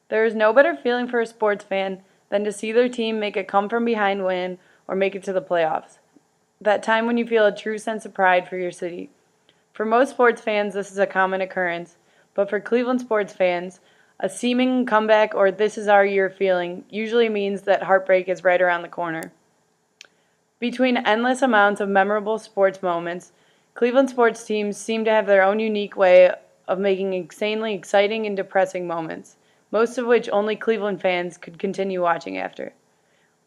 There is no better feeling for a sports fan than to see their team make a come from behind win or make it to the playoffs. That time when you feel a true sense of pride for your city. For most sports fans, this is a common occurrence, but for Cleveland sports fans, a seeming comeback or this is our year feeling usually means that heartbreak is right around the corner. Between endless amounts of memorable sports moments, Cleveland sports teams seem to have their own unique way of making insanely exciting and depressing moments, most of which only Cleveland fans could continue watching after.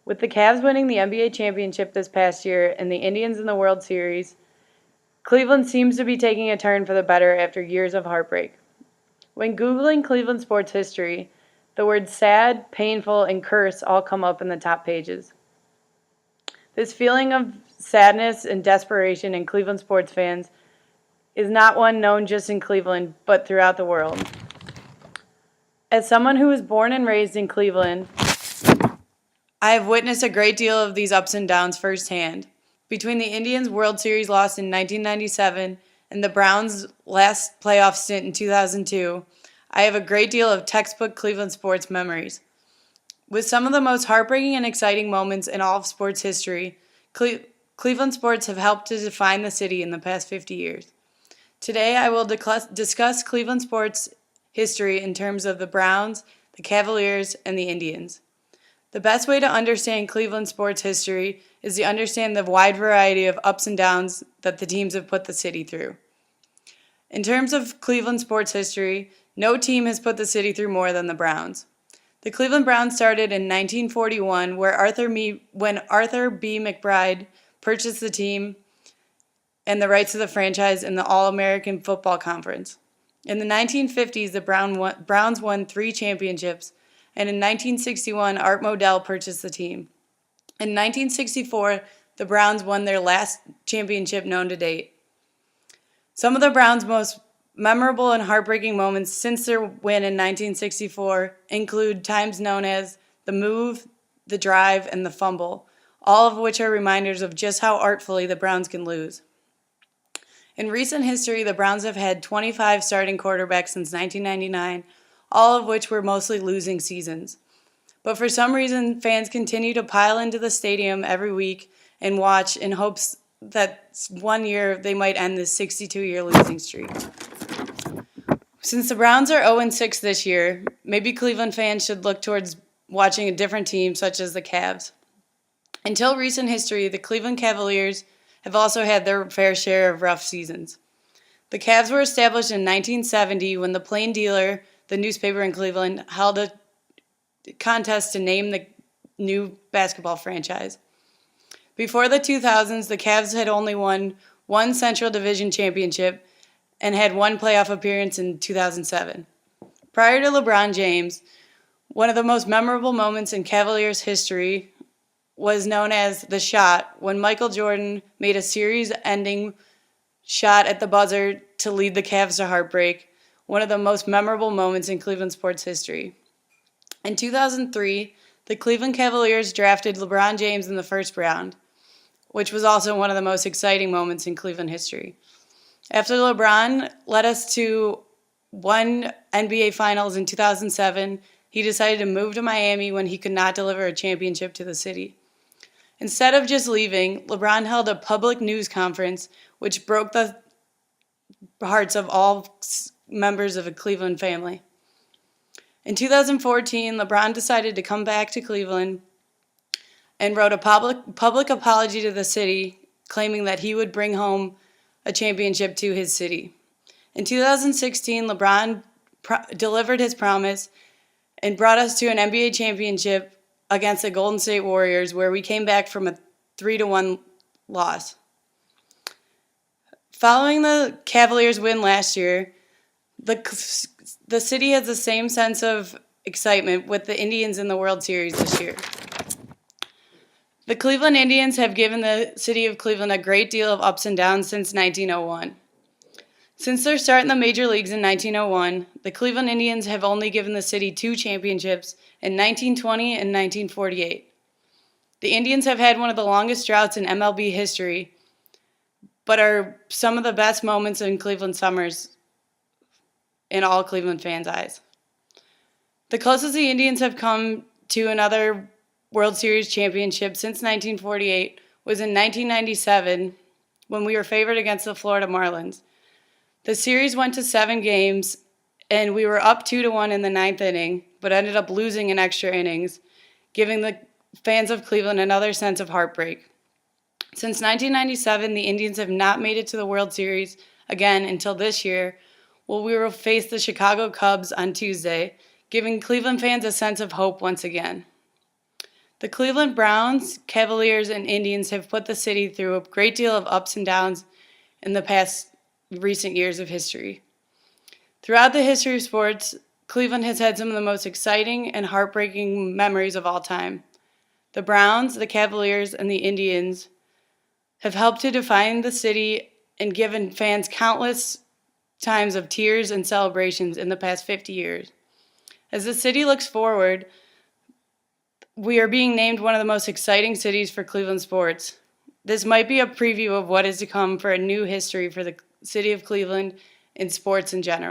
With the Cavs winning the NBA championship this past year and the Indians in the World Series, Cleveland seems to be taking a turn for the better after years of heartbreak. When Googling Cleveland sports history, the words sad, painful, and curse all come up in the top pages. This feeling of sadness and desperation in Cleveland sports fans is not one known just in Cleveland, but throughout the world. As someone who was born and raised in Cleveland, I have witnessed a great deal of these ups and downs firsthand. Between the Indians' World Series loss in 1997 and the Browns' last playoff stint in 2002, I have a great deal of textbook Cleveland sports memories. With some of the most heartbreaking and exciting moments in all of sports history, Cleveland sports have helped to define the city in the past 50 years. Today, I will discuss Cleveland sports history in terms of the Browns, the Cavaliers, and the Indians. The best way to understand Cleveland sports history is to understand the wide variety of ups and downs that the teams have put the city through. In terms of Cleveland sports history, no team has put the city through more than the Browns. The Cleveland Browns started in 1941 when Arthur B. McBride purchased the team and the rights of the franchise in the All-American Football Conference. In the 1950s, the Browns won 3 championships, and in 1961, Art Modell purchased the team. In 1964, the Browns won their last championship known to date. Some of the Browns' most memorable and heartbreaking moments since their win in 1964 include times known as the move, the drive, and the fumble, all of which are reminders of just how artfully the Browns can lose. In recent history, the Browns have had 25 starting quarterbacks since 1999, all of which were mostly losing seasons. But for some reason, fans continue to pile into the stadium every week and watch in hopes that one year they might end this 62-year losing streak. Since the Browns are 0-6 this year, maybe Cleveland fans should look towards watching a different team such as the Cavs. Until recent history, the Cleveland Cavaliers have also had their fair share of rough seasons. The Cavs were established in 1970 when the Plain Dealer, the newspaper in Cleveland, held a contest to name the new basketball franchise. Before the 2000s, the Cavs had only won one Central Division championship and had one playoff appearance in 2007. Prior to LeBron James, one of the most memorable moments in Cavaliers history was known as the shot, when Michael Jordan made a series-ending shot at the buzzer to lead the Cavs to heartbreak, one of the most memorable moments in Cleveland sports history. In 2003, the Cleveland Cavaliers drafted LeBron James in the first round, which was also one of the most exciting moments in Cleveland history. After LeBron led us to one NBA Finals in 2007, he decided to move to Miami when he could not deliver a championship to the city. Instead of just leaving, LeBron held a public news conference which broke the hearts of all members of a Cleveland family. In 2014, LeBron decided to come back to Cleveland and wrote a public apology to the city, claiming that he would bring home a championship to his city. In 2016, LeBron delivered his promise and brought us to an NBA championship against the Golden State Warriors, where we came back from a 3-1 loss. Following the Cavaliers' win last year, the city has the same sense of excitement with the Indians in the World Series this year. The Cleveland Indians have given the city of Cleveland a great deal of ups and downs since 1901. Since their start in the major leagues in 1901, the Cleveland Indians have only given the city 2 championships in 1920 and 1948. The Indians have had one of the longest droughts in MLB history, but are some of the best moments in Cleveland summers in all Cleveland fans' eyes. The closest the Indians have come to another World Series championship since 1948 was in 1997 when we were favored against the Florida Marlins. The series went to 7 games, and we were up 2-1 in the 9th inning, but ended up losing in extra innings, giving the fans of Cleveland another sense of heartbreak. Since 1997, the Indians have not made it to the World Series again until this year, when we will face the Chicago Cubs on Tuesday, giving Cleveland fans a sense of hope once again. The Cleveland Browns, Cavaliers, and Indians have put the city through a great deal of ups and downs in the past recent years of history. Throughout the history of sports, Cleveland has had some of the most exciting and heartbreaking memories of all time. The Browns, the Cavaliers, and the Indians have helped to define the city and given fans countless times of tears and celebrations in the past 50 years. As the city looks forward, we are being named one of the most exciting cities for Cleveland sports. This might be a preview of what is to come for a new history for the city of Cleveland in sports in general.